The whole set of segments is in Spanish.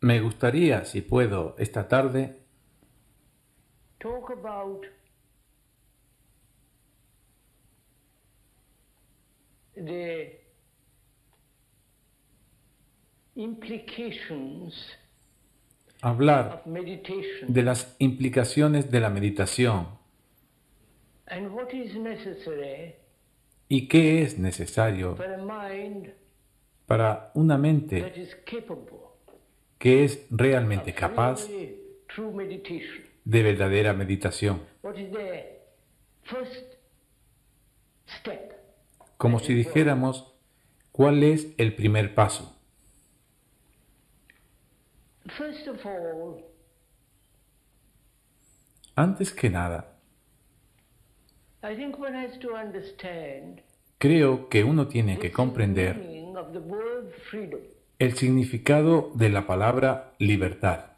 Me gustaría, si puedo, esta tarde, talk about the implications hablar of meditation de las implicaciones de la meditación and what is necessary y qué es necesario for a mind para una that mente is capable que es realmente of capaz really true meditation. de verdadera meditación, What is the first step? como si dijéramos cuál es el primer paso. First of all, Antes que nada, I think one has to understand creo que uno tiene que the comprender meaning of the word freedom. el significado de la palabra libertad.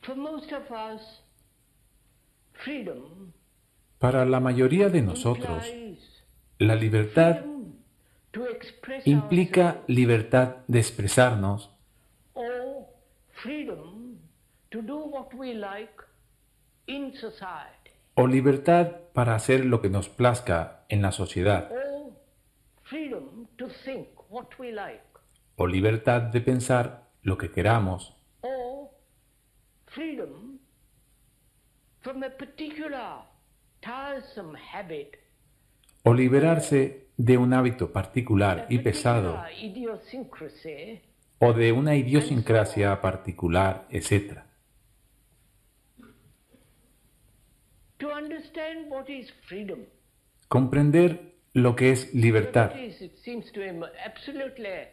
For most of us, freedom Para la mayoría de nosotros, implies la libertad freedom to express implica ourselves libertad de expresarnos or freedom to do what we like in society o libertad para hacer lo que nos plazca en la sociedad or freedom to think what we like o libertad de pensar lo que queramos or freedom from a particular tiresome habit o liberarse de un hábito particular y pesado particular idiosyncrasy o de una idiosincrasia particular, etc. to understand what is freedom. Comprender lo que es libertad, It seems to him absolutely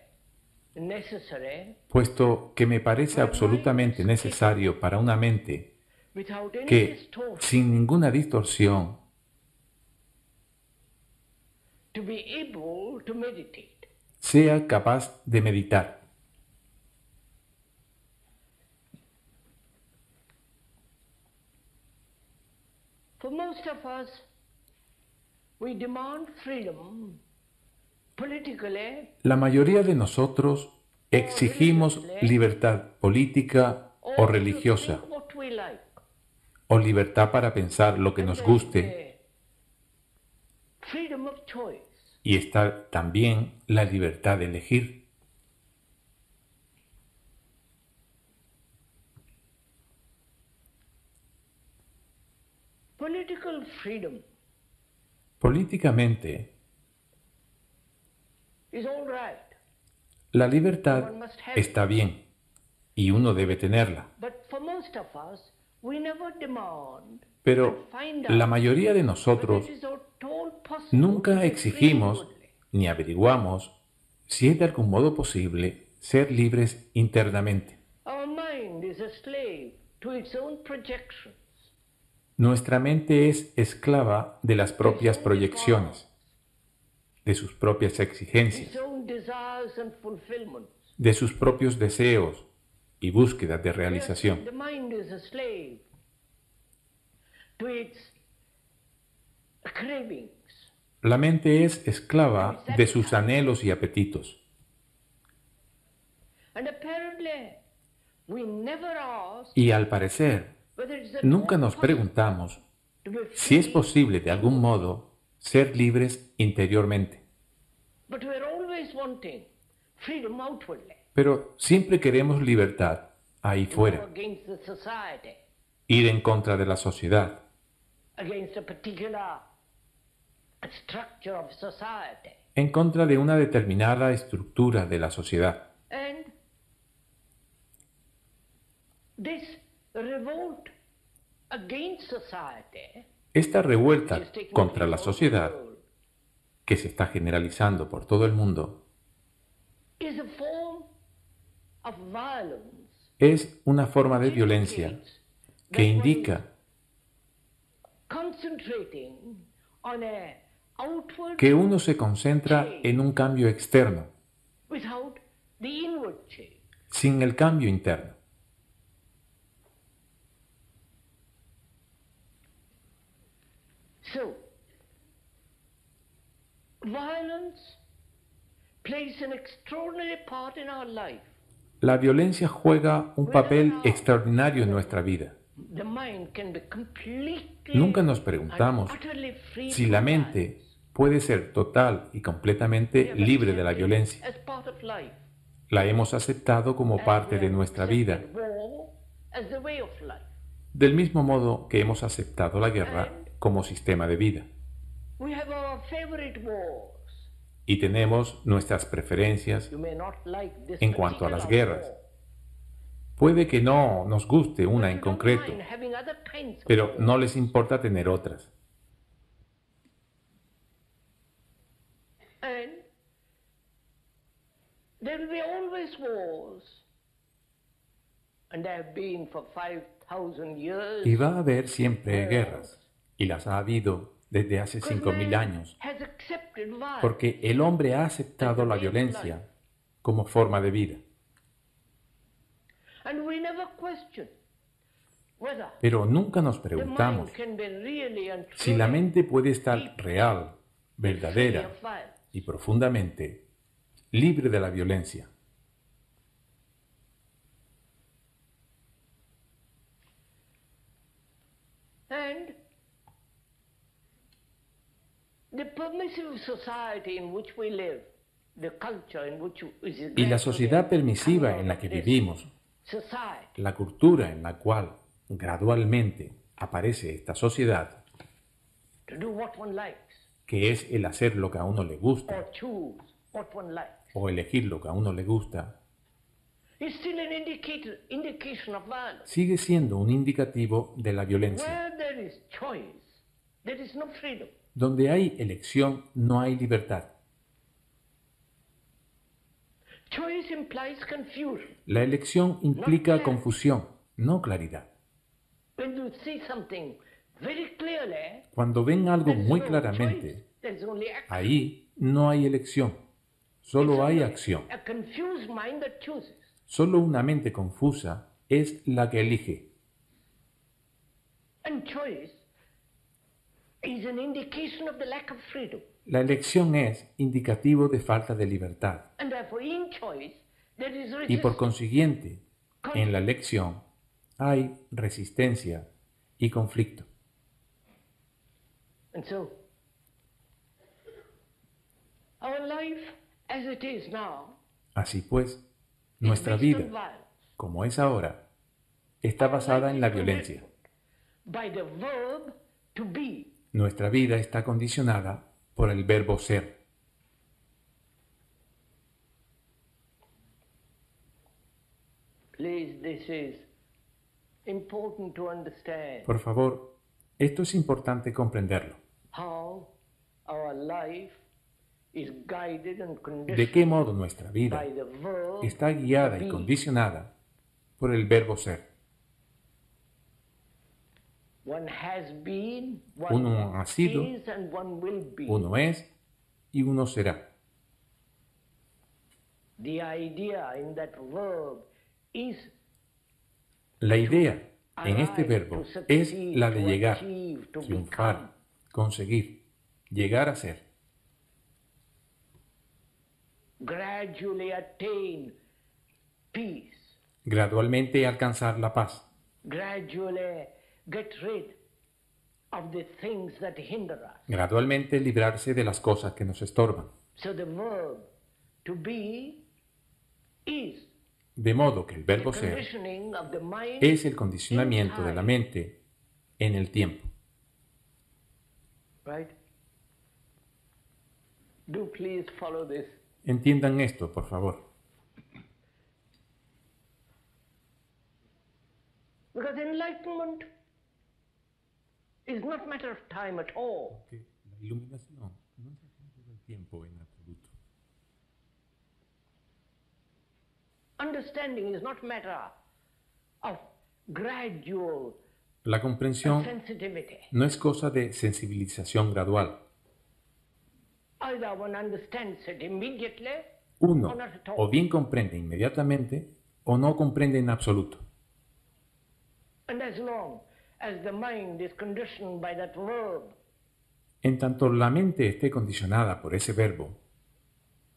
necessary puesto que me parece absolutamente necesario para una mente without any que, distortion sin ninguna distorsión, to be able to meditate. sea capaz de meditar. For most of us, we demand freedom politically La mayoría de nosotros exigimos libertad política o or to religiosa, think what we like. o libertad para pensar lo que And nos there guste, is the freedom of choice. y está también la libertad de elegir. Political freedom Políticamente, is all right, la libertad está bien y uno debe tenerla, but for most of us, we never demand pero and find la out mayoría de whether nosotros it is at all possible to nunca be free exigimos inwardly. ni averiguamos si es de algún modo posible ser libres internamente. Our mind is a slave to its own projections. Nuestra mente es esclava de las propias proyecciones, de sus propias exigencias, Its own desires and fulfillments. de sus propios deseos y búsquedas de realización. The mind is a slave to its cravings. La mente es esclava de sus anhelos y apetitos. And apparently, we never ask Y al parecer, whether it's at nunca all nos possible preguntamos to be si es free, posible de algún modo ser libres interiormente. but we're always wanting freedom outwardly. Pero siempre queremos libertad ahí Go fuera, against the society, ir en contra de la sociedad, against a particular structure of society. en contra de una determinada estructura de la sociedad. And this revolt against society Esta revuelta is taking contra place la all over the sociedad, world, que se está generalizando por todo el mundo, is a form of violence es una forma de violencia que indica concentrating on a outward que uno se concentra en un cambio externo, without the inward change. sin el cambio interno. So, violence plays an extraordinary part in our life. La violencia juega un papel extraordinario en nuestra vida. The mind can be completely Nunca nos and preguntamos utterly free si from la violence. mente puede ser total y completamente libre de la violencia. As part of life. La hemos aceptado como As parte we de have nuestra vida, accepted war as the way of life. del mismo modo que hemos aceptado la guerra como sistema de vida. We have our favorite wars. Y tenemos nuestras preferencias You may not like this en cuanto a las particular guerras. war, Puede que no nos guste but una you en don't concreto, mind having other kinds of pero wars. no les importa tener otras. And there will be always wars. And there have been for 5,000 years. Y va a haber siempre guerras, y las ha habido desde hace Because 5.000 man años, has accepted violence. porque el hombre ha aceptado la violencia como forma de vida. And we never question whether Pero nunca nos the preguntamos mind can be really and si la truly mente puede estar real, free verdadera of violence. y profundamente libre de la violencia. And the permissive society in which we live, the culture in which is Y la sociedad permisiva en la que vivimos, society, la cultura en la cual gradualmente aparece esta sociedad, to do what one likes que es el hacer lo que a uno le gusta or choose what one likes, o elegir lo que a uno le gusta, is still an indication of violence. sigue siendo un indicativo de la violencia. Where there is choice, there is no freedom. Donde hay elección, no hay libertad. Choice implies confusion. La elección implica confusión, no claridad. When you see something very clearly, Cuando ven algo there is muy no claramente, choice, there is only action. ahí no hay elección, solo hay acción. A confused mind that chooses. Solo una mente confusa es la que elige. And choice is an indication of the lack of freedom. La elección es indicativo de falta de libertad And therefore, in choice, there is y por resistance. consiguiente, en la elección hay resistencia y conflicto. And so, our life as it is now Así pues, is nuestra based on vida, violence. como es ahora, está basada en la violencia. By the verb to be. Nuestra vida está condicionada por el verbo ser. Please, this is important to understand Por favor, esto es importante comprenderlo. how our life is guided and ¿De conditioned qué modo nuestra vida by the verb está guiada to y be. condicionada por el verbo ser? One has been, Uno one ha sido, is, and one will be. Uno es y uno será. The idea in that verb is La idea en este arrive, verbo to succeed, es la de to llegar, achieve, to triunfar, become. conseguir, llegar a ser. Gradually attain peace. Gradualmente alcanzar la paz. Gradually get rid of the things that hinder us. Gradualmente librarse de las cosas que nos estorban. So the verb to be is De modo que el the verbo ser conditioning of the mind es el condicionamiento de la in time. mente en el tiempo. Right? Do please follow this. Entiendan esto, por favor. Because enlightenment is not matter of time at all. La iluminación no es asunto del tiempo en absoluto. Understanding is not matter of gradual La comprensión sensitivity. no es cosa de sensibilización gradual. Either one understands it immediately Uno or not at all. o bien comprende inmediatamente o no comprende en absoluto. And as long as the mind is conditioned by that verb En tanto la mente esté condicionada por ese verbo,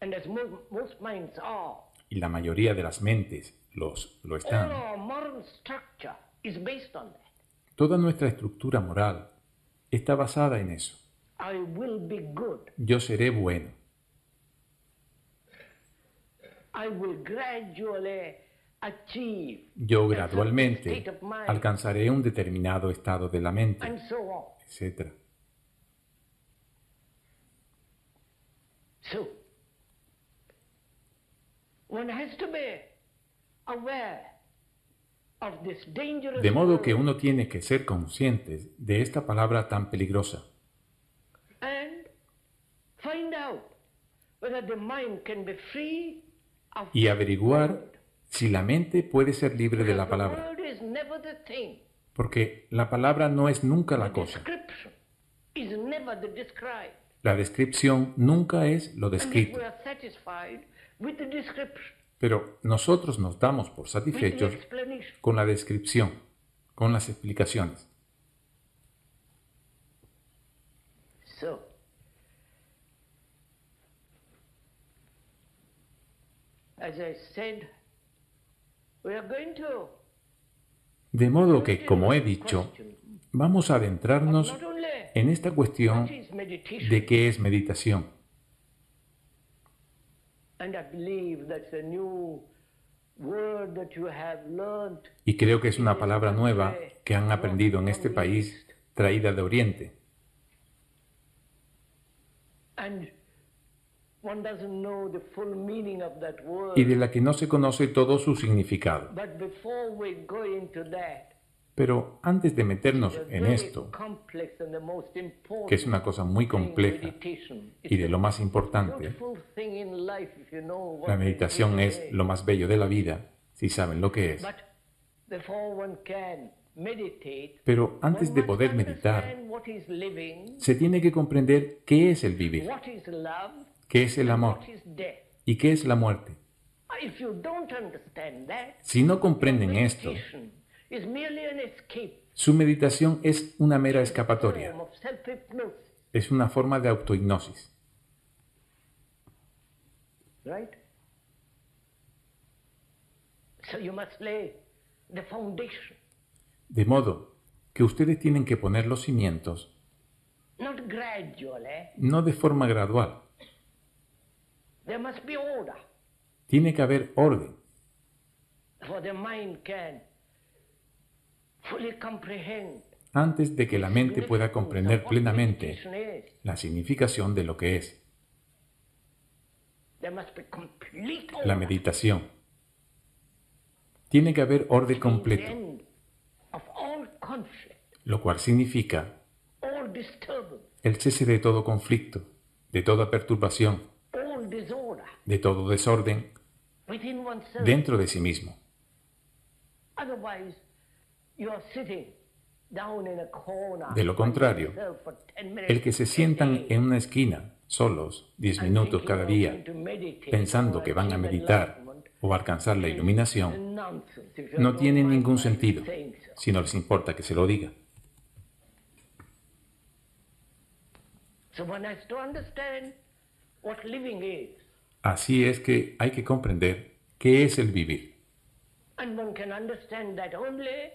and as most minds are, y la mayoría de las mentes lo all están, our moral structure is based on that. toda nuestra estructura moral está basada en eso. I will be good. Yo seré bueno. I will gradually achieve Yo a certain gradualmente state of mind, alcanzaré un determinado estado de la mente, and so on. etc. So, one has to be aware of this dangerous De modo que word uno tiene que ser consciente de esta palabra tan peligrosa and find out whether the mind can be free of y the averiguar word. si la mente puede ser libre de la The palabra, word is never the thing. porque la palabra no es nunca la The cosa. description is never the described. La descripción nunca es lo And if descrito, we are satisfied with the description, pero nosotros nos damos por with the satisfechos explanation, con la descripción, con las explicaciones. so as I said, we are going to De modo que, como he dicho, vamos a adentrarnos not only en esta cuestión what is meditation, de qué es meditación. and I believe that's a new word that you have learned, Y creo que es una palabra nueva que han aprendido en este país, traída de Oriente. and one doesn't know the full meaning of that word. Y de la que no se conoce todo su significado. But before we go into that, Pero antes de meternos the en very esto, complex and the most important que es una cosa muy thing, compleja meditation. y de lo más It's a importante, beautiful thing in life if you know what la meditación meditation es lo más bello de la vida, si saben lo que es. But before one can meditate, Pero antes one de must poder meditar, understand what is living, se tiene que comprender qué es el vivir, what is love, qué es el and amor what is death. y qué es la muerte. If you don't understand that, Si no comprenden esto, meditation is merely an escape, su meditación es una mera escapatoria, form of self-hypnosis, es una forma de autohipnosis. right? So you must lay the foundation, De modo que ustedes tienen que poner los cimientos, not gradually. no de forma gradual. There must be order, Tiene que haber orden, for the mind can fully comprehend antes de que la mente pueda comprender plenamente meditation is. la significación de lo que es There must be complete la order. meditación. Tiene que haber orden The completo, end of all conflict, lo cual significa all disturbance, el cese de todo conflicto, de toda perturbación, all disorder de todo desorden within oneself. dentro de sí mismo. Otherwise, you are sitting down in a corner. De lo contrario, by yourself for 10 minutes el que se sientan en una esquina, solos, 10 and minutos thinking cada you're día, going to meditate pensando or que van a achieve meditar enlightenment, o alcanzar la is iluminación, nonsense, if you no don't tiene mind ningún my sentido, saying so. si no les importa que se lo diga. So one has to understand what living is, Así es que hay que comprender qué es el vivir. and one can understand that only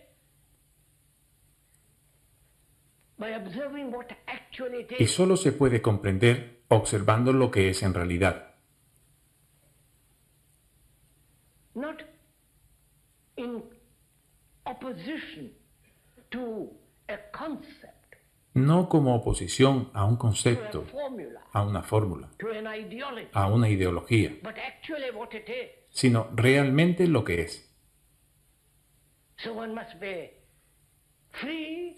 by observing what actually it Y is. solo se puede comprender observando lo que es en realidad, Not in opposition to a concept, no como oposición a un to a concepto, formula, a una fórmula, to an ideology, a una ideología, but actually what it is. sino realmente lo que es. So one must be free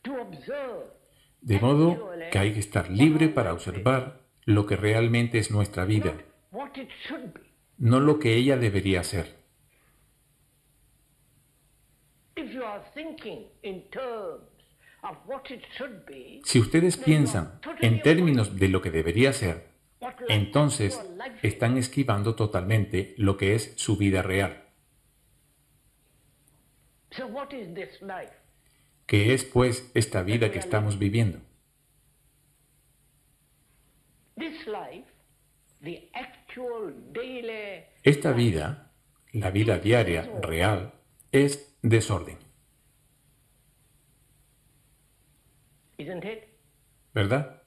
to observe De modo que hay que estar libre para observar lo que realmente es nuestra vida, not what it should be. no lo que ella debería ser. If you are thinking in terms of what it should be, Si ustedes piensan en términos de lo que debería ser, what life, entonces your life is. están esquivando totalmente lo que es su vida real. So what is this life? ¿Qué es, pues, esta vida que estamos viviendo? This life, the actual daily Esta life, vida, la vida diaria, real, es desorden, isn't it? ¿verdad?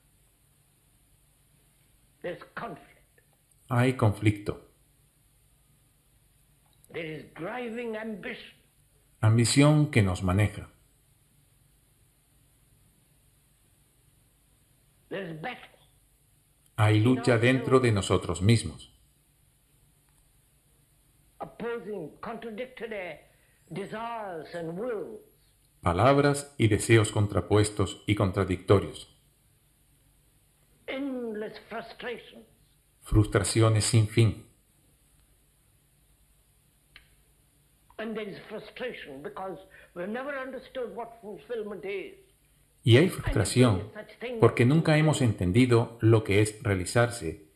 There's conflict. Hay conflicto, There is driving ambition. ambición que nos maneja, There's battle. hay lucha dentro de nosotros mismos, Opposing, contradictory desires and wills. palabras y deseos contrapuestos y contradictorios, Endless frustrations. frustraciones sin fin. And there is frustration because we've never understood what fulfillment is. Y hay frustración porque nunca hemos entendido lo que es realizarse,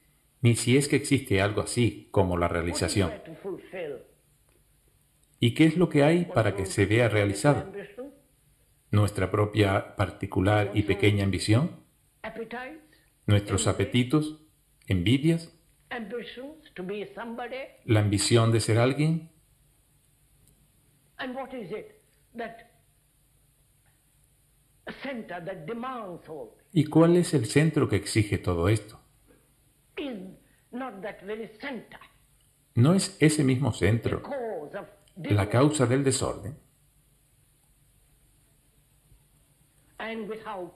ni si es que existe algo así como la What is realización. there to fulfill? ¿Y qué es lo que hay para que se vea realizado? Ambition, ¿Nuestra propia particular y pequeña ambición? appetites, ¿Nuestros apetitos? ¿Envidias? ambitions to be somebody. ¿La ambición de ser alguien? And what is it that a center that demands all ¿Y cuál es el centro que exige todo esto? is not that very center, ¿No es ese mismo the centro cause of la causa del desorden? and without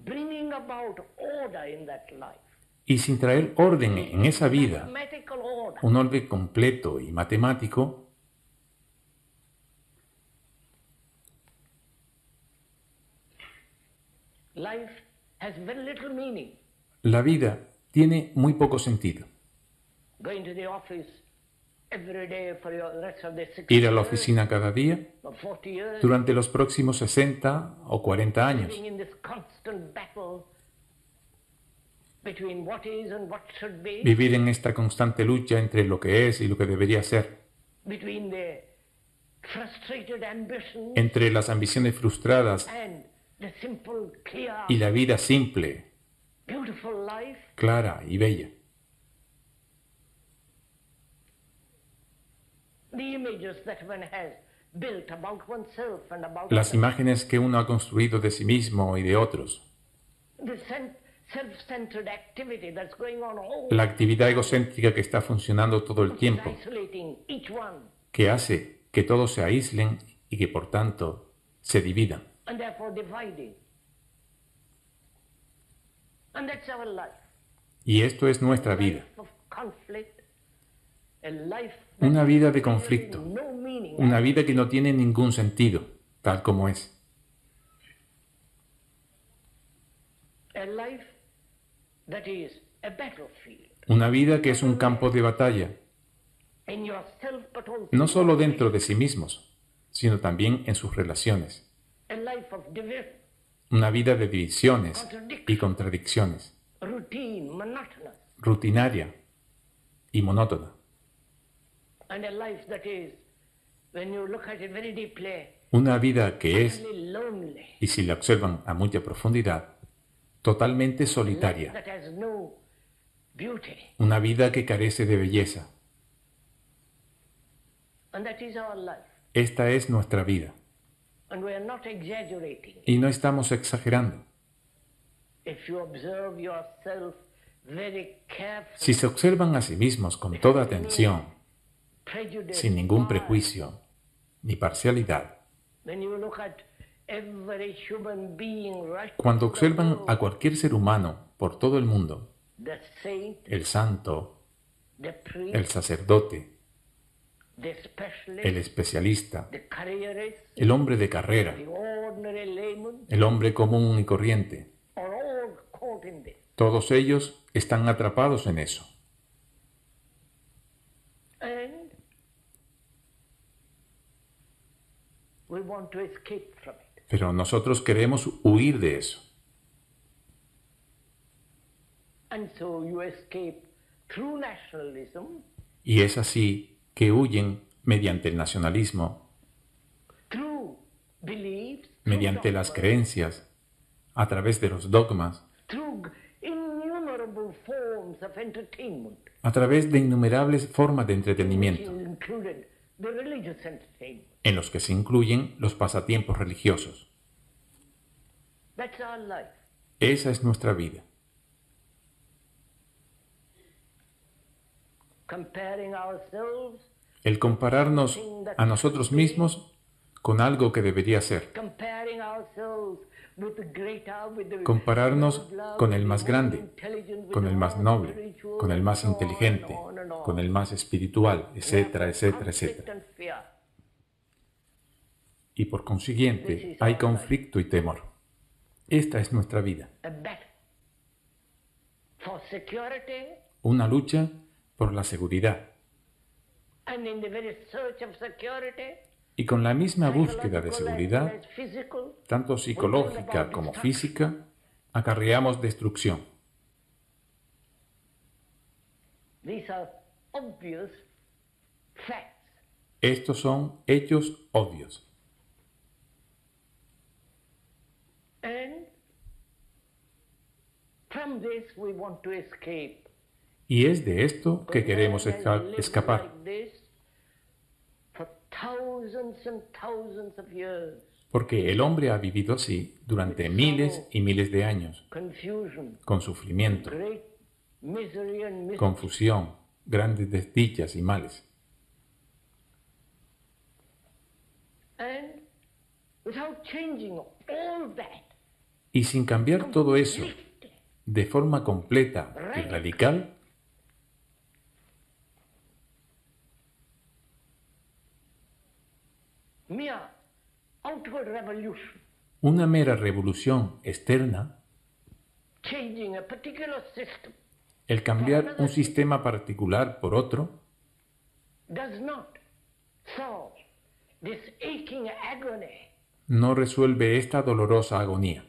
bringing about order in that life, Y sin traer orden en esa vida, mathematical order, un orden completo y matemático, life has very little meaning. la vida tiene muy poco sentido. Going to the office every day for the rest of the 60 Ir a la years oficina cada día or 40 years, durante los próximos 60 o 40 años. living in this constant battle between what is and what should be, Vivir en esta constante lucha entre lo que es y lo que debería ser, between the frustrated ambition entre las ambiciones frustradas and the simple, clear, y la vida simple, beautiful life. clara y bella. The images that one has built about oneself and about Las others. imágenes que uno ha construido de sí mismo y de otros. The self-centered activity that's going on all La actividad egocéntrica que está funcionando todo el which is tiempo, isolating each one que hace que todos se aíslen y que por tanto se dividan. and therefore dividing. And that's our life. Y esto es nuestra vida, Life of conflict, a life that una vida de has conflicto, no meaning, una vida que no tiene ningún sentido, tal como es. a life that is a battlefield Una vida que es un campo de batalla, in yourself but also no solo dentro de sí mismos, sino también en sus relaciones. a life of division, Una vida de divisiones y contradicciones, routine, monotonous, rutinaria y monótona. and a life that is, when you look at it very deeply, Una vida que es, really lonely, y si la observan a mucha profundidad, totalmente life solitaria. that has no beauty. Una vida que carece de belleza. And that is our life. Esta es nuestra vida. And we are not exaggerating. Y no estamos exagerando. If you observe yourself very carefully, Si se observan a sí mismos con toda atención, prejudice, sin ningún bias, prejuicio ni parcialidad, when you look at every human being right cuando through the observan a world, cualquier ser humano por todo el mundo, the saint, el santo, the priest, el sacerdote, the specialist, el especialista, the careerist, el hombre de carrera, the ordinary layman, el hombre común y corriente, are all caught in this. todos ellos están atrapados en eso. And we want to escape from it. Pero nosotros queremos huir de eso. And so you escape through nationalism, Y es así que huyen mediante el nacionalismo, through beliefs, mediante las creencias, a través de los dogmas, through innumerable forms forms of entertainment, a través de innumerables formas de entretenimiento, which included the religious entertainment. en los que se incluyen los pasatiempos religiosos. That's our life. Esa es nuestra vida. Comparing ourselves, El compararnos a nosotros mismos con algo que debería ser. comparing ourselves with the greater, with the Compararnos con el más with the grande, more intelligent, with con the el más more noble, spiritual, con el más and on and inteligente, on and on. con el más espiritual, etcétera, etcétera, Conflict etcétera. and fear. Y por consiguiente hay conflicto y temor. Esta es nuestra vida. A battle for security, Una lucha por la seguridad. and in the very search of security, Y con la misma búsqueda de psychological seguridad, as well as physical, tanto psicológica como física, acarreamos destrucción. these are obvious facts. Estos son hechos obvios. And from this we want to escape. Y es de esto que queremos Man has lived escapar. like this for thousands and thousands of years. Porque el hombre ha vivido así durante miles y miles de años, Confusion, con sufrimiento, great misery and mischief. confusión, grandes desdichas y males. And without changing all that, Y sin cambiar todo eso completely, de forma completa y radical, mere outward revolution, una mera revolución externa, changing a particular system, el cambiar un sistema particular por otro, does not solve this aching agony. no resuelve esta dolorosa agonía.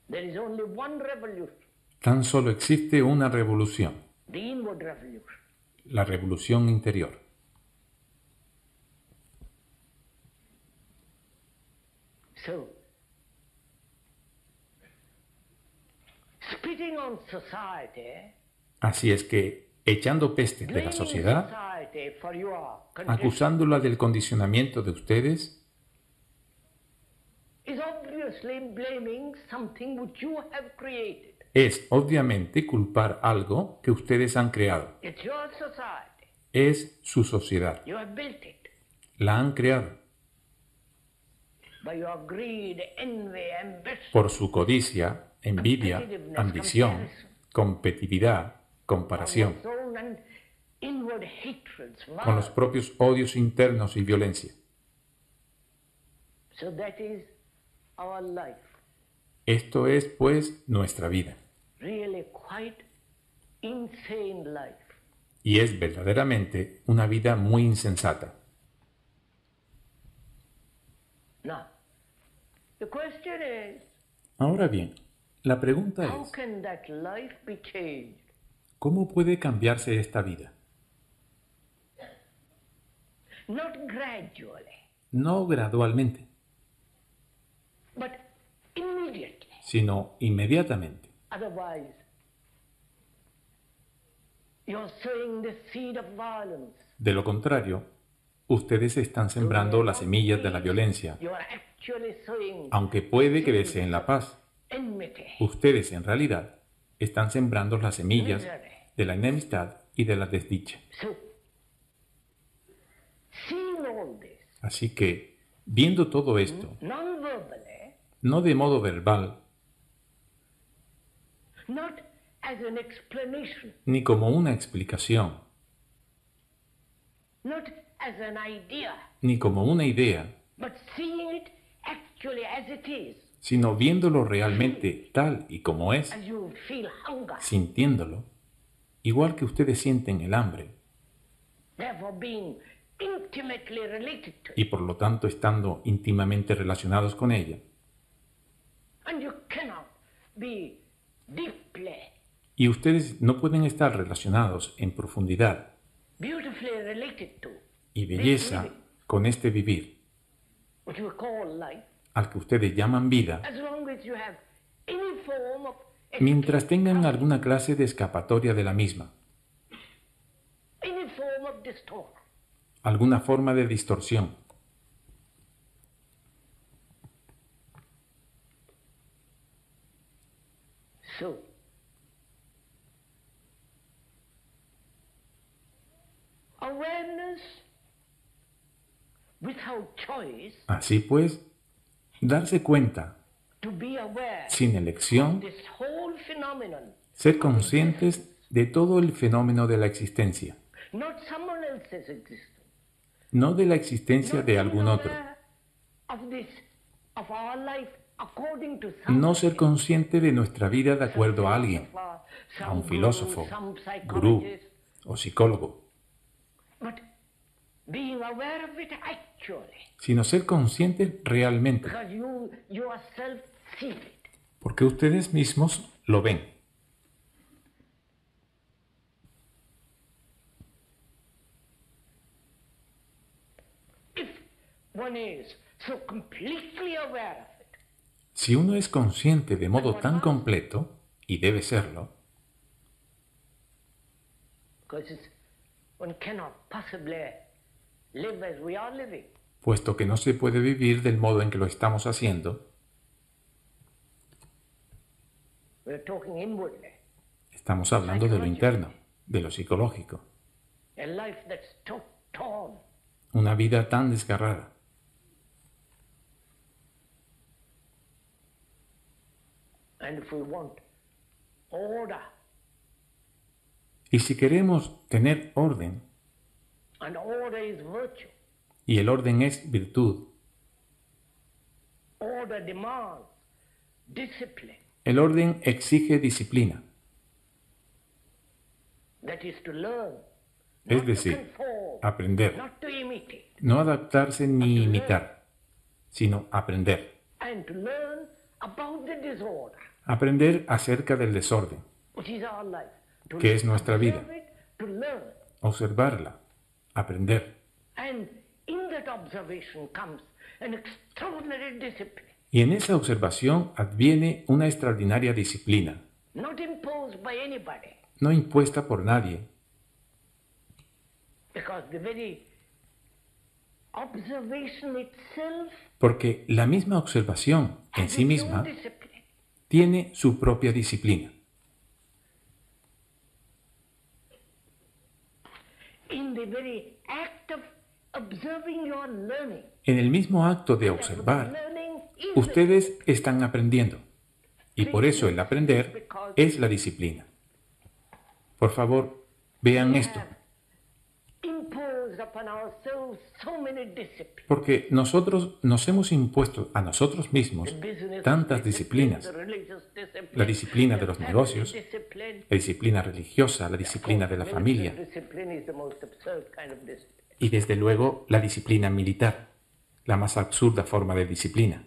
There is only one revolution, Tan solo existe una revolución, the inward revolution. la revolución interior. So, spitting on society, Así es que, echando peste de la blaming sociedad, society for your condition, acusándola del condicionamiento de ustedes, is obviously blaming something which you have created. es obviamente culpar algo que ustedes han creado. It's your society. Es su sociedad. You have built it La han creado by your greed, envy, ambition. por su codicia, envidia, ambición, competitividad, comparación, Your own and inward hatreds, con los propios odios internos y violencia. So that is our life. Esto es, pues, nuestra vida. Really quite insane life. Y es verdaderamente una vida muy insensata. Now, the question is, Ahora bien, la pregunta how es, can that life be changed? ¿cómo puede cambiarse esta vida? Not gradually, No gradualmente, but immediately. sino inmediatamente. Otherwise, you're sowing the seed of violence. De lo contrario, ustedes están sembrando las semillas de la violencia, You are actually sowing aunque puede que deseen la paz. enmity. Ustedes en realidad están sembrando las semillas de la enemistad y de la desdicha. So, seeing all this, Así que, viendo todo esto, non-verbally, no de modo verbal, not as an explanation, ni como una explicación, not as an idea, ni como una idea, but seeing it actually as it is, sino viéndolo realmente tal y como es, as you feel hunger, sintiéndolo, igual que ustedes sienten el hambre, therefore being intimately related to it. y por lo tanto estando íntimamente relacionados con ella. And you cannot be deeply, Y ustedes no pueden estar relacionados en profundidad beautifully related to y belleza con este vivir, what you call life, al que ustedes llaman vida, as long as you have any form of mientras tengan alguna clase de escapatoria de la misma, any form of distortion. alguna forma de distorsión. So, awareness without choice, Así pues, darse cuenta, to be aware sin elección, this whole phenomenon, ser conscientes de todo el fenómeno de la existencia, not someone else's existence, no de la existencia not de being algún otro. aware of this, of our life according to No some, ser consciente de nuestra vida de acuerdo a alguien, a un filósofo, gurú o psicólogo, but being aware of it actually, sino ser conscientes realmente, because you yourself see it. porque ustedes mismos lo ven. If one is so completely aware of it, Si uno es consciente de modo tan completo, y debe serlo, because one cannot possibly live as we are living. puesto que no se puede vivir del modo en que lo estamos haciendo, We're talking inwardly. estamos hablando de lo interno, de lo psicológico, A life that's torn. una vida tan desgarrada. And if we want order, Y si queremos tener orden, and order is virtue, y el orden es virtud, order demands discipline, el orden exige disciplina, that is to learn, es not to decir, conform, aprender, not to imitate, no adaptarse ni imitar, sino aprender, and to learn about the disorder, aprender acerca del desorden, which is our life. To que es nuestra vida, observe it, to learn. observarla, aprender. And in that observation comes an extraordinary discipline, Y en esa observación adviene una extraordinaria disciplina, not imposed by anybody, no impuesta por nadie, because the very observation itself porque la misma observación en has sí its own misma discipline. tiene su propia disciplina. In the very act of observing your learning, En el mismo acto de observar, learning is ustedes están aprendiendo. Y por eso el aprender es la disciplina. Por favor, vean esto, imposed upon ourselves so many disciplines. porque nosotros nos hemos impuesto a nosotros mismos Business tantas discipline, disciplinas. the religious discipline, La disciplina de los the negocios, family discipline. la disciplina religiosa, la disciplina de la familia Military discipline is the most absurd kind of discipline. y desde luego la disciplina militar, la más absurda forma de disciplina.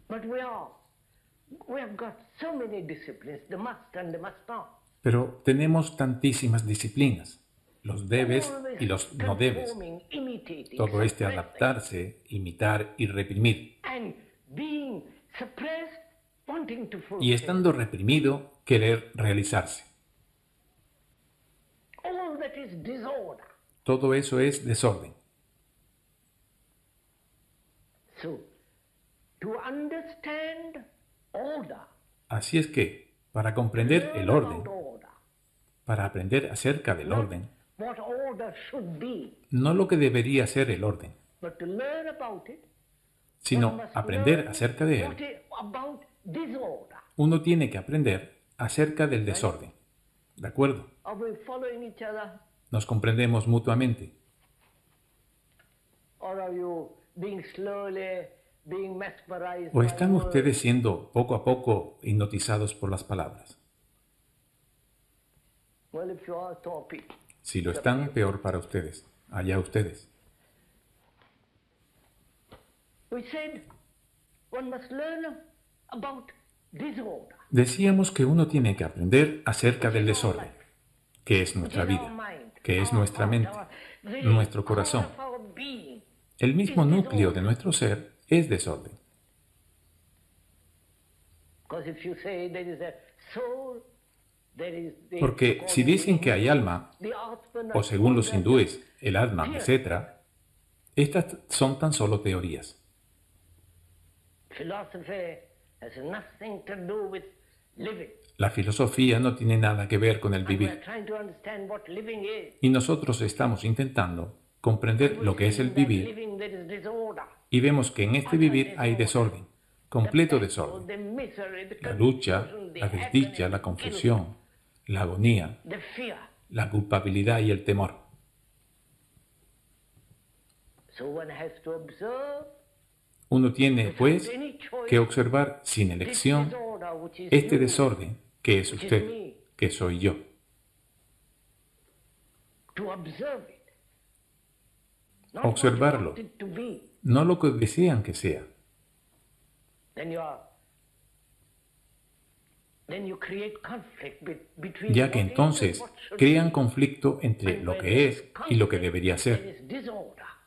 But we have got so many disciplines, the must and the must not. Pero tenemos tantísimas disciplinas, los debes y los no debes, Conforming, imitating, todo este suppressing, adaptarse, imitar y reprimir. and being suppressed, wanting to fulfill. Y estando reprimido, querer realizarse. All that is disorder. Todo eso es desorden. So, to understand order, Así es que, para comprender el orden, about order, para aprender acerca del orden, what order should be, no lo que debería ser el orden, but to learn about it, sino one must aprender learn acerca de what él, is about disorder. uno tiene que aprender acerca del desorden. ¿De acuerdo? Are we following each other, Nos comprendemos mutuamente. or are you being slowly being mesmerized? ¿O by están words? ustedes siendo poco a poco hipnotizados por las palabras? Well, if you are, so be. Si lo están, peor para ustedes. Allá ustedes. We said one must learn about disorder. Decíamos que uno tiene que aprender acerca del desorden, que es nuestra Which is our vida, mind, que es our nuestra heart, mente, nuestro corazón. El mismo núcleo de nuestro ser es desorden. Porque si dicen que hay alma, o según los hindúes, el Atman, etc., estas son tan solo teorías. La filosofía no tiene nada que ver con el vivir. Y nosotros estamos intentando comprender lo que es el vivir y vemos que en este vivir hay desorden, completo desorden. La lucha, la desdicha, la confusión, la agonía, la culpabilidad y el temor. Uno tiene, pues, que observar sin elección este desorden que es usted, que soy yo. Observarlo, no lo que desean que sea. Ya que entonces crean conflicto entre lo que es y lo que debería ser.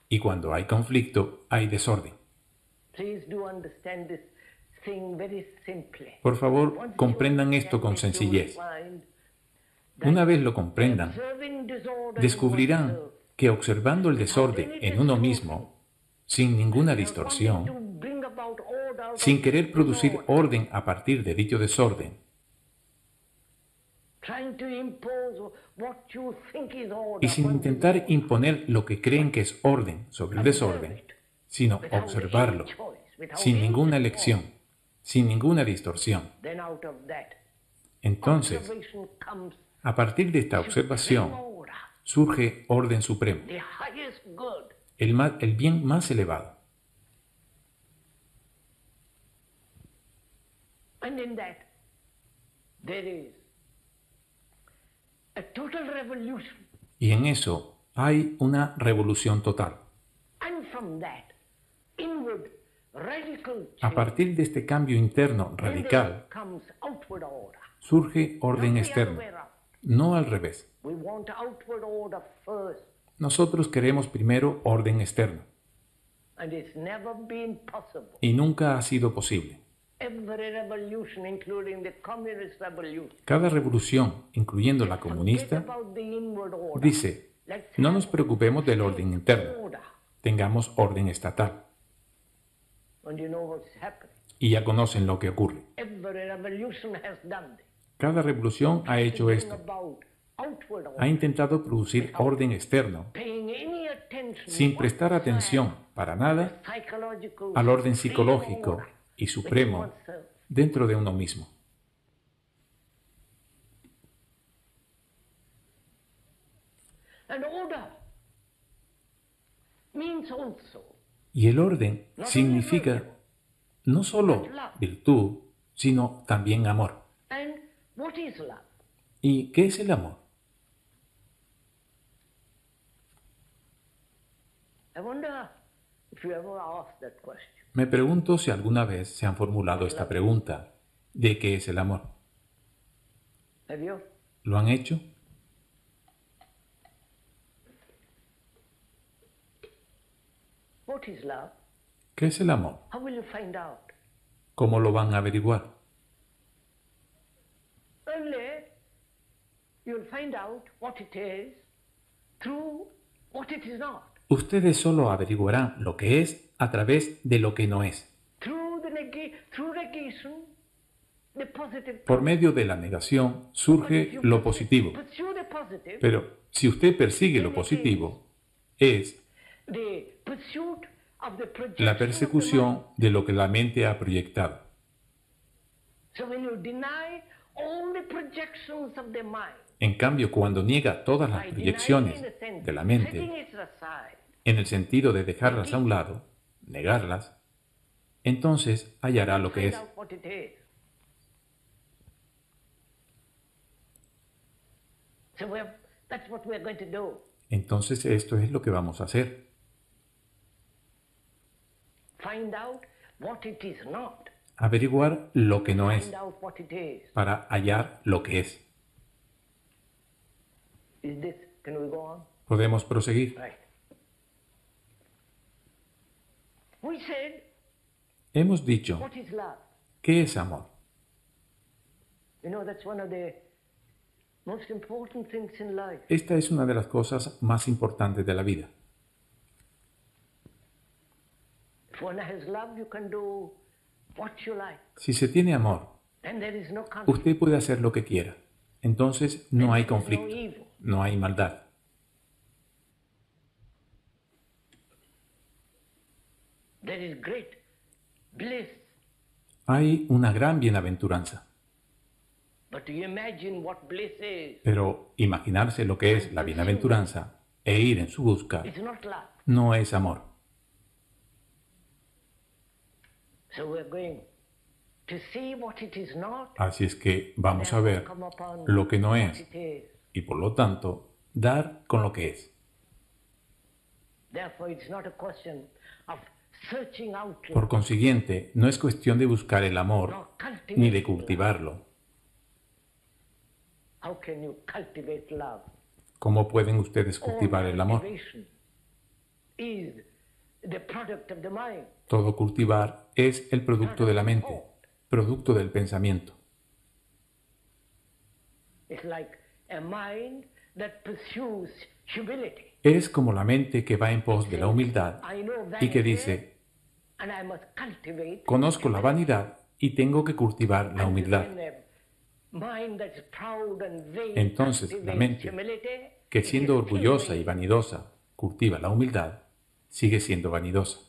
Y cuando hay conflicto, hay desorden. Por favor, comprendan esto con sencillez. Una vez lo comprendan, descubrirán que observando el desorden en uno mismo, sin ninguna distorsión, sin querer producir orden a partir de dicho desorden, y sin intentar imponer lo que creen que es orden sobre el desorden, sino observarlo, sin ninguna elección, sin ninguna distorsión. Entonces, a partir de esta observación, surge orden supremo, el bien más elevado. Y en eso hay una revolución total. A partir de este cambio interno radical, surge orden externo, no al revés. Nosotros queremos primero orden externo. Y nunca ha sido posible. Cada revolución, incluyendo la comunista, dice, no nos preocupemos del orden interno, tengamos orden estatal. Y ya conocen lo que ocurre. Cada revolución ha hecho esto. Ha intentado producir orden externo, sin prestar atención para nada al orden psicológico y supremo dentro de uno mismo. Y el orden significa no solo virtud, sino también amor. ¿Y qué es el amor? Me pregunto si alguna vez se han formulado esta pregunta de qué es el amor. ¿Lo han hecho? ¿Qué es el amor? ¿Cómo lo van a averiguar? Ustedes solo averiguarán lo que es a través de lo que no es. Por medio de la negación surge lo positivo. Pero si usted persigue lo positivo, es la persecución de lo que la mente ha proyectado. En cambio, cuando niega todas las proyecciones de la mente, en el sentido de dejarlas a un lado, negarlas, entonces hallará lo que es. Entonces esto es lo que vamos a hacer. Averiguar lo que no es para hallar lo que es. Podemos proseguir. Hemos dicho, ¿qué es amor? Esta es una de las cosas más importantes de la vida. Si se tiene amor, usted puede hacer lo que quiera. Entonces no hay conflicto, no hay maldad. Hay una gran bienaventuranza. Pero imaginarse lo que es la bienaventuranza e ir en su busca no es amor. Así es que vamos a ver lo que no es y por lo tanto dar con lo que es. Por consiguiente, no es cuestión de buscar el amor ni de cultivarlo. ¿Cómo pueden ustedes cultivar el amor? Todo cultivar es el producto de la mente, producto del pensamiento. Es como la mente que va en pos de la humildad y que dice, conozco la vanidad y tengo que cultivar la humildad. Entonces, la mente, que siendo orgullosa y vanidosa, cultiva la humildad, sigue siendo vanidosa.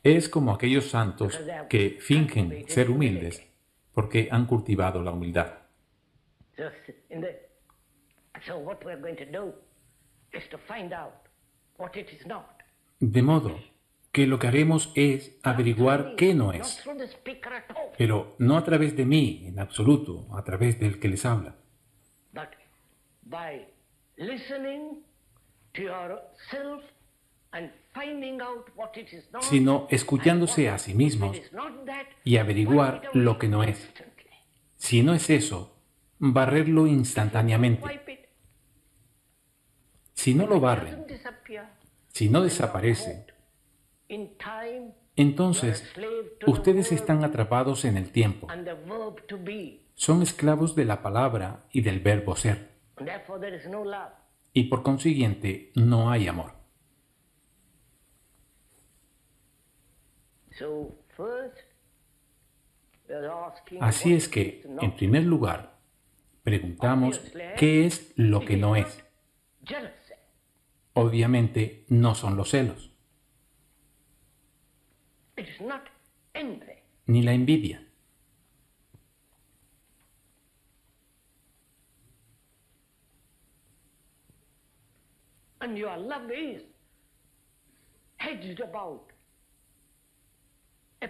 Es como aquellos santos que fingen ser humildes porque han cultivado la humildad. De modo que lo que haremos es averiguar qué no es, pero no a través de mí, en absoluto, a través del que les habla, sino escuchándose a sí mismos y averiguar lo que no es. Si no es eso, barrerlo instantáneamente. Si no lo barren, si no desaparece, entonces ustedes están atrapados en el tiempo. Son esclavos de la palabra y del verbo ser. Y por consiguiente no hay amor. Así es que, en primer lugar, preguntamos qué es lo que no es. Obviamente no son los celos, ni la envidia.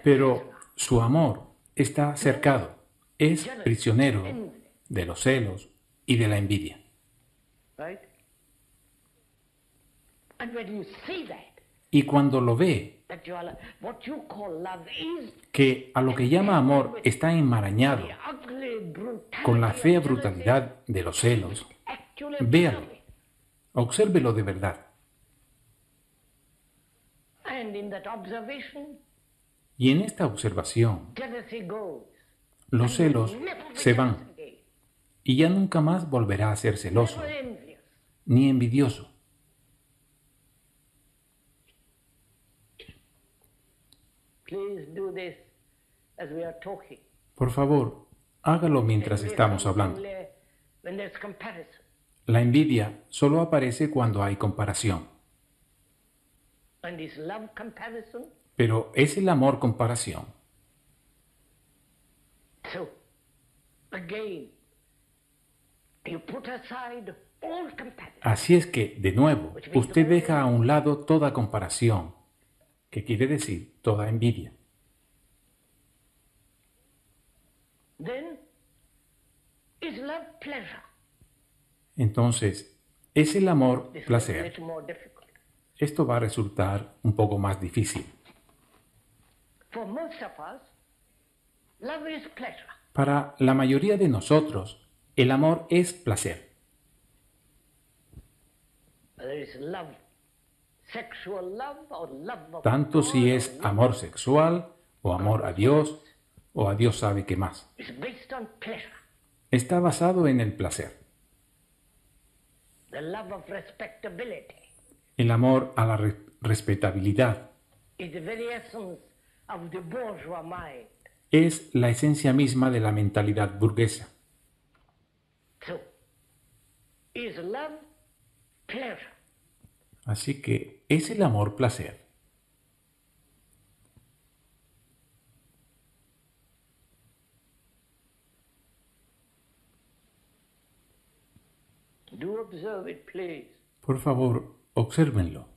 Pero su amor está cercado, es prisionero de los celos y de la envidia. Y cuando lo ve, que a lo que llama amor está enmarañado con la fea brutalidad de los celos, véalo, obsérvelo de verdad. Y en esta observación, los celos se van y ya nunca más volverá a ser celoso ni envidioso. Por favor, hágalo mientras estamos hablando. La envidia solo aparece cuando hay comparación. Pero ¿es el amor comparación? Así es que, de nuevo, usted deja a un lado toda comparación, que quiere decir toda envidia. Entonces, ¿es el amor placer? Esto va a resultar un poco más difícil. Para la mayoría de nosotros, el amor es placer. Tanto si es amor sexual, o amor a Dios, o a Dios sabe qué más. Está basado en el placer. El amor a la respetabilidad es la esencia misma de la mentalidad burguesa. Así que, ¿es el amor placer? Por favor, obsérvenlo.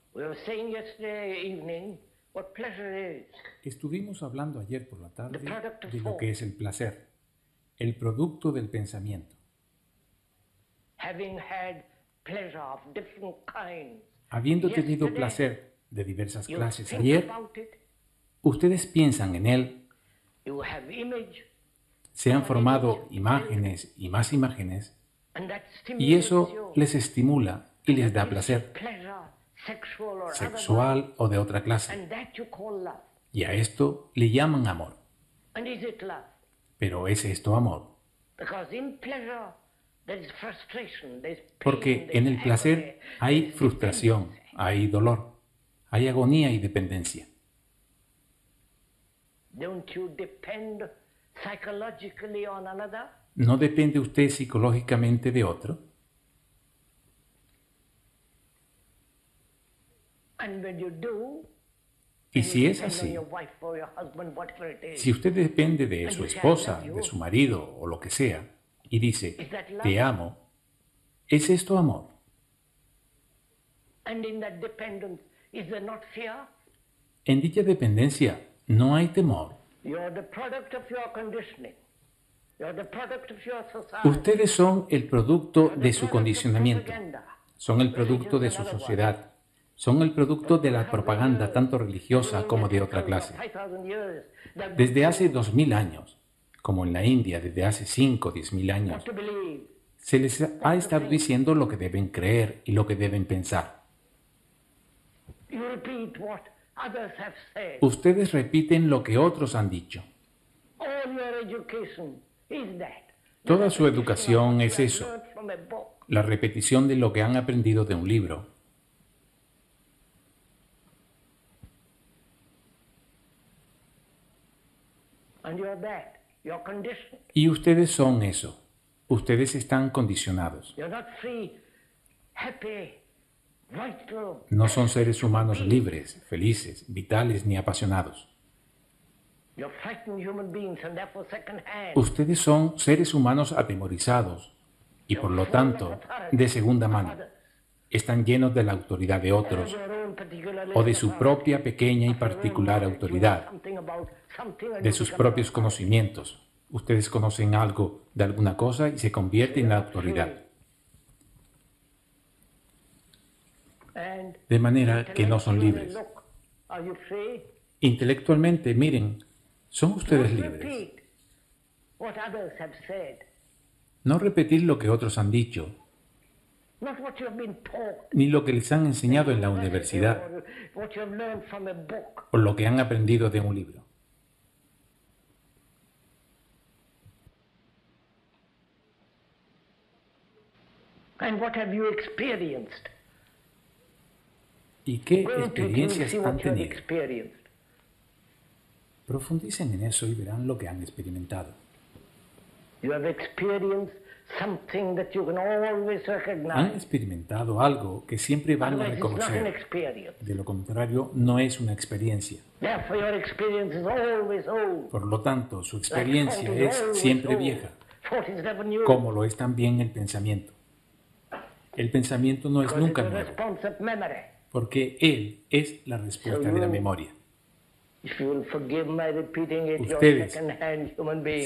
Estuvimos hablando ayer por la tarde de lo que es el placer, el producto del pensamiento. Habiendo tenido placer de diversas clases ayer, ustedes piensan en él, se han formado imágenes y más imágenes, y eso les estimula y les da placer, sexual o de otra clase. Y a esto le llaman amor. ¿Pero es esto amor? Porque en el placer hay frustración, hay dolor, hay agonía y dependencia. ¿No depende usted psicológicamente de otro? Y si es así, si usted depende de su esposa, de su marido o lo que sea, y dice, te amo, ¿es esto amor? En dicha dependencia no hay temor. Ustedes son el producto de su condicionamiento, son el producto de su sociedad, son el producto de la propaganda tanto religiosa como de otra clase. Desde hace 2000 años, como en la India desde hace 5 o 10.000 años, se les ha estado diciendo lo que deben creer y lo que deben pensar. Ustedes repiten lo que otros han dicho. Toda su educación es eso, la repetición de lo que han aprendido de un libro. Y ustedes son eso. Ustedes están condicionados. No son seres humanos libres, felices, vitales ni apasionados. Ustedes son seres humanos atemorizados y por lo tanto de segunda mano. Están llenos de la autoridad de otros o de su propia pequeña y particular autoridad, de sus propios conocimientos. Ustedes conocen algo de alguna cosa y se convierte en la autoridad. De manera que no son libres. Intelectualmente, miren, ¿son ustedes libres? No repetir lo que otros han dicho, ni lo que les han enseñado en la universidad, o lo que han aprendido de un libro. ¿Y qué experiencias han tenido? Profundicen en eso y verán lo que han experimentado. Han experimentado algo que siempre van a reconocer. De lo contrario, no es una experiencia. Por lo tanto, su experiencia es siempre vieja, como lo es también el pensamiento. El pensamiento no es nunca nuevo, porque él es la respuesta de la memoria. Ustedes,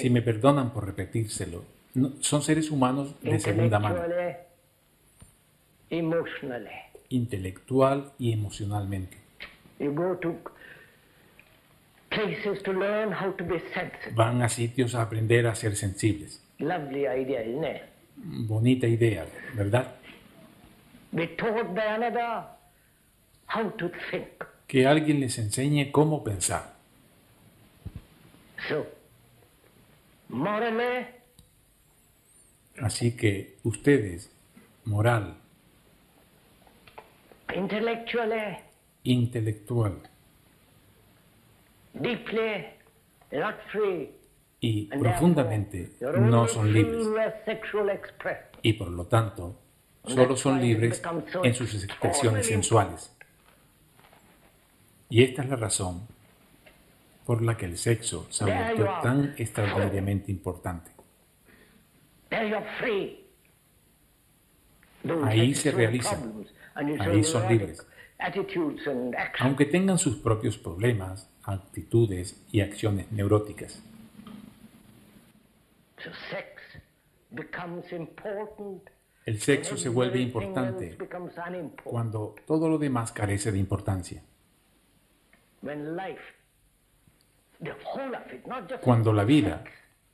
si me perdonan por repetírselo, son seres humanos de segunda mano, intelectual y emocionalmente. places to learn how to be sensitive. Van a sitios a aprender a ser sensibles. Lovely idea, isn't it? Bonita idea, ¿verdad? Be taught by another how to think. Que alguien les enseñe cómo pensar. So, morally, así que ustedes, moral, intellectually, intelectual deeply, not free. Y profundamente no son libres. Y por lo tanto, solo son libres en sus expresiones sensuales. Y esta es la razón por la que el sexo se ha vuelto tan extraordinariamente importante. Ahí se realizan, ahí son libres. Aunque tengan sus propios problemas, actitudes y acciones neuróticas. El sexo se vuelve importante cuando todo lo demás carece de importancia. Cuando la vida,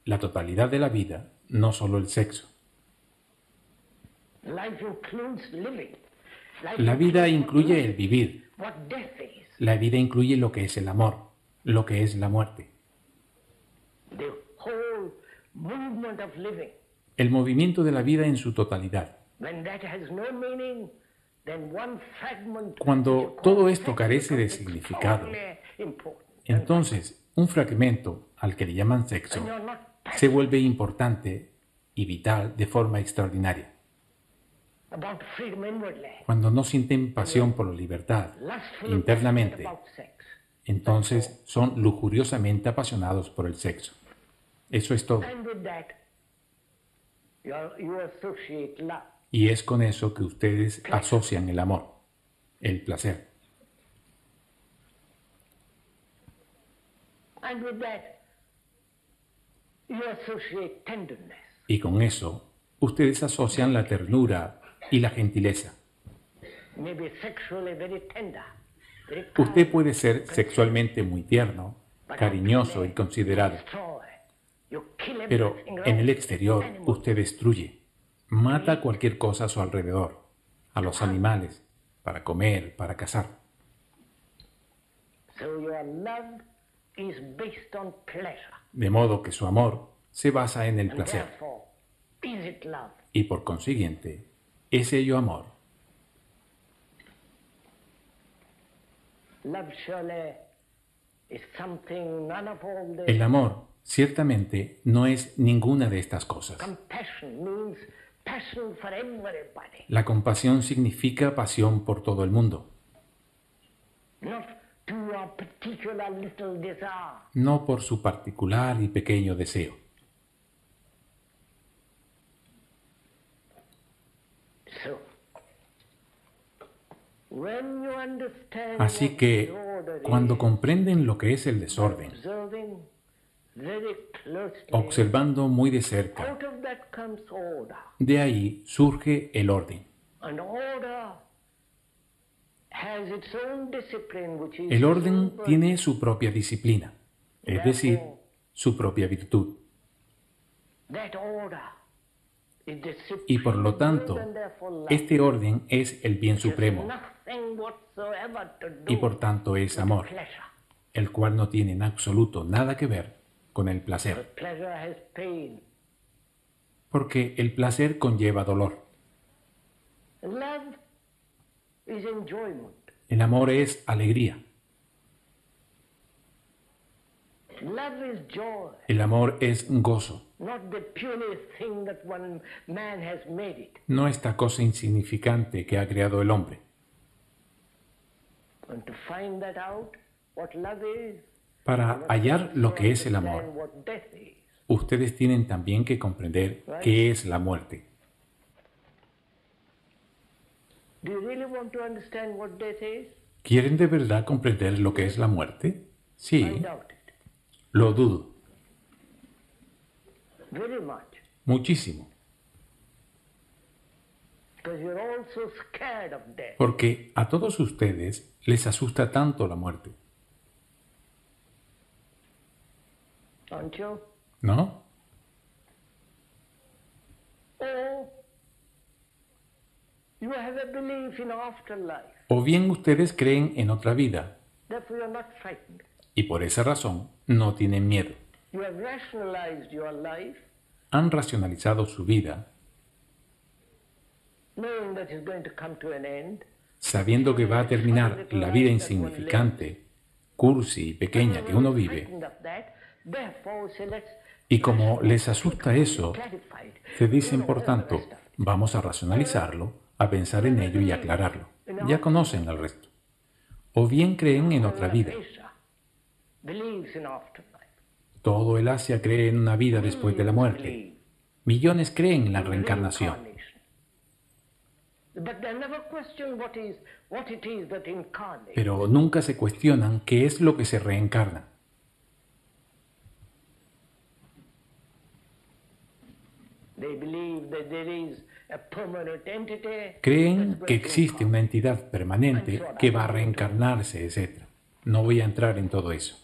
la totalidad de la vida, no solo el sexo. La vida incluye el vivir. La vida incluye lo que es el amor, lo que es la muerte. El movimiento de la vida en su totalidad. Cuando todo esto carece de significado, entonces un fragmento, al que le llaman sexo, se vuelve importante y vital de forma extraordinaria. Cuando no sienten pasión por la libertad internamente, entonces son lujuriosamente apasionados por el sexo. Eso es todo. Y es con eso que ustedes asocian el amor, el placer. Y con eso, ustedes asocian la ternura y la gentileza. Usted puede ser sexualmente muy tierno, cariñoso y considerado. Pero en el exterior usted destruye, mata cualquier cosa a su alrededor, a los animales, para comer, para cazar. De modo que su amor se basa en el placer. Y por consiguiente, ¿es ello amor? El amor ciertamente no es ninguna de estas cosas. La compasión significa pasión por todo el mundo. No por su particular y pequeño deseo. Así que, cuando comprenden lo que es el desorden, observando muy de cerca, de ahí surge el orden. El orden tiene su propia disciplina, es decir, su propia virtud. Y por lo tanto, este orden es el bien supremo y por tanto es amor, el cual no tiene en absoluto nada que ver con el placer. Porque el placer conlleva dolor. El amor es alegría. El amor es gozo. No esta cosa insignificante que ha creado el hombre. Para hallar lo que es el amor, ustedes tienen también que comprender qué es la muerte. ¿Quieren de verdad comprender lo que es la muerte? Sí. Lo dudo. Muchísimo. Porque a todos ustedes les asusta tanto la muerte. ¿No? O bien ustedes creen en otra vida y por esa razón no tienen miedo. Han racionalizado su vida sabiendo que va a terminar la vida insignificante, cursi y pequeña que uno vive. Y como les asusta eso, se dicen, por tanto, vamos a racionalizarlo, a pensar en ello y aclararlo. Ya conocen el resto. O bien creen en otra vida. Todo el Asia cree en una vida después de la muerte. Millones creen en la reencarnación. Pero nunca se cuestionan qué es lo que se reencarna. Creen que existe una entidad permanente que va a reencarnarse, etc. No voy a entrar en todo eso.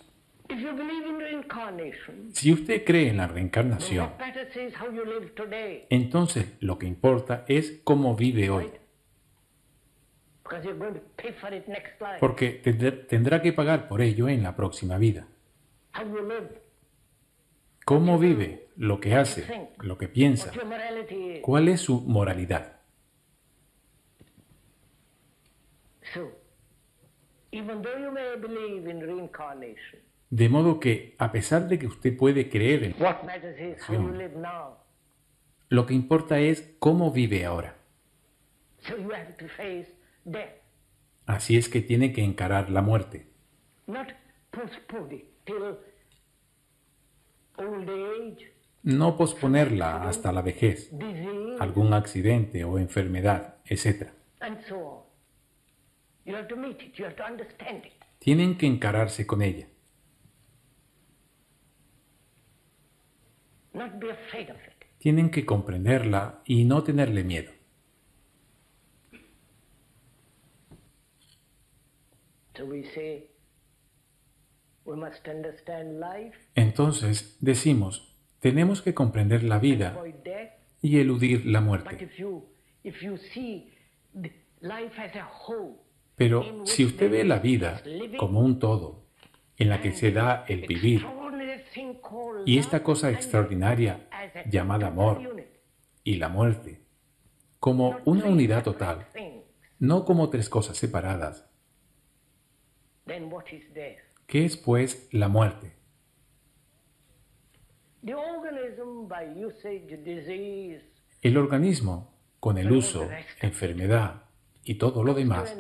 Si usted cree en la reencarnación, entonces lo que importa es cómo vive hoy. Porque tendrá que pagar por ello en la próxima vida. ¿Cómo vive? Lo que hace, lo que piensa. ¿Cuál es su moralidad? De modo que, a pesar de que usted puede creer en la reencarnación, lo que importa es cómo vive ahora. Así es que tiene que encarar la muerte. No posponerla hasta la vejez, algún accidente o enfermedad, etc. Tienen que encararse con ella. Tienen que comprenderla y no tenerle miedo. Entonces decimos, tenemos que comprender la vida y eludir la muerte. Pero si usted ve la vida como un todo, en la que se da el vivir, y esta cosa extraordinaria llamada amor y la muerte, como una unidad total, no como tres cosas separadas, ¿qué es pues la muerte? El organismo, con el uso, enfermedad y todo lo demás,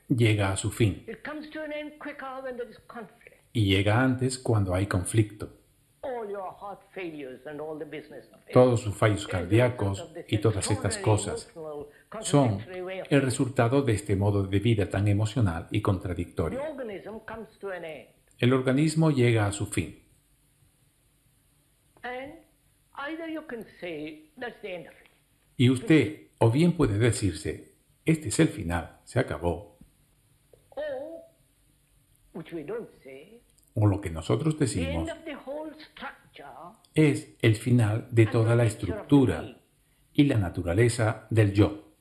llega a su fin. Y llega antes cuando hay conflicto. Todos sus fallos cardíacos y todas estas cosas son el resultado de este modo de vida tan emocional y contradictorio. El organismo llega a su fin. Y usted o bien puede decirse, este es el final, se acabó. O lo que nosotros decimos es el final de toda la estructura y la naturaleza del yo.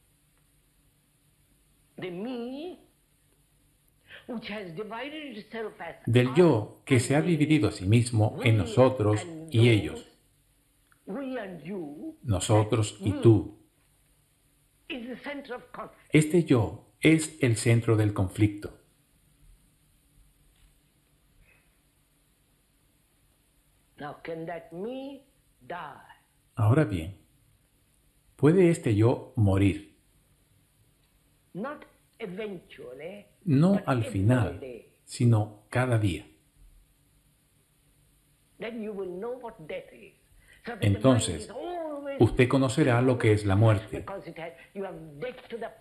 Del yo que se ha dividido a sí mismo en nosotros y ellos. Nosotros y tú. Este yo es el centro del conflicto. Ahora bien, ¿puede este yo morir? No al final, sino cada día. Entonces, usted conocerá lo que es la muerte,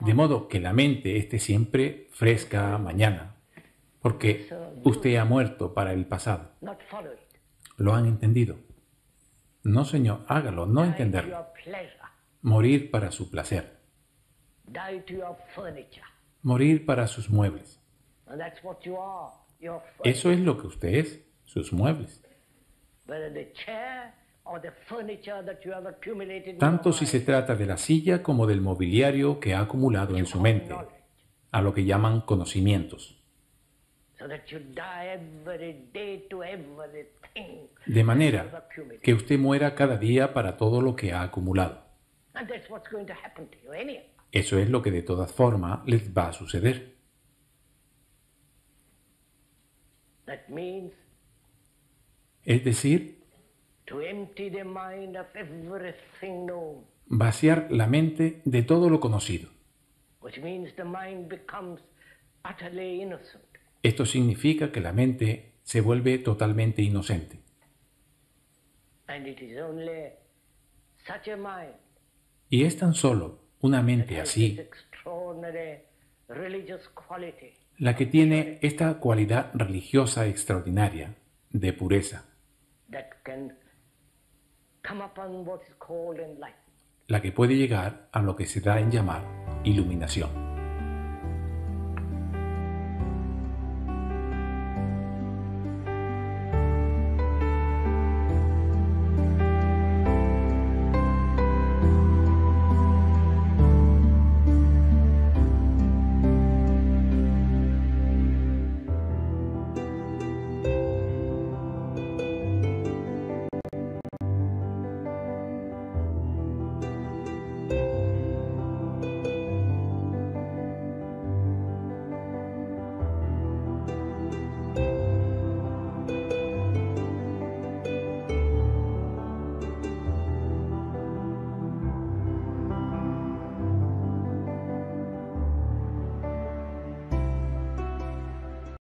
de modo que la mente esté siempre fresca mañana, porque usted ha muerto para el pasado. ¿Lo han entendido? No, señor, hágalo, no entenderlo. Morir para su placer. Morir para sus muebles. Eso es lo que usted es, sus muebles. tanto si se trata de la silla como del mobiliario que ha acumulado en su mente, a lo que llaman conocimientos. De manera que usted muera cada día para todo lo que ha acumulado. Eso es lo que de todas formas les va a suceder. Es decir, vaciar la mente de todo lo conocido. Esto significa que la mente se vuelve totalmente inocente. Y es tan solo una mente así la que tiene esta cualidad religiosa extraordinaria de pureza, la que puede llegar a lo que se da en llamar iluminación.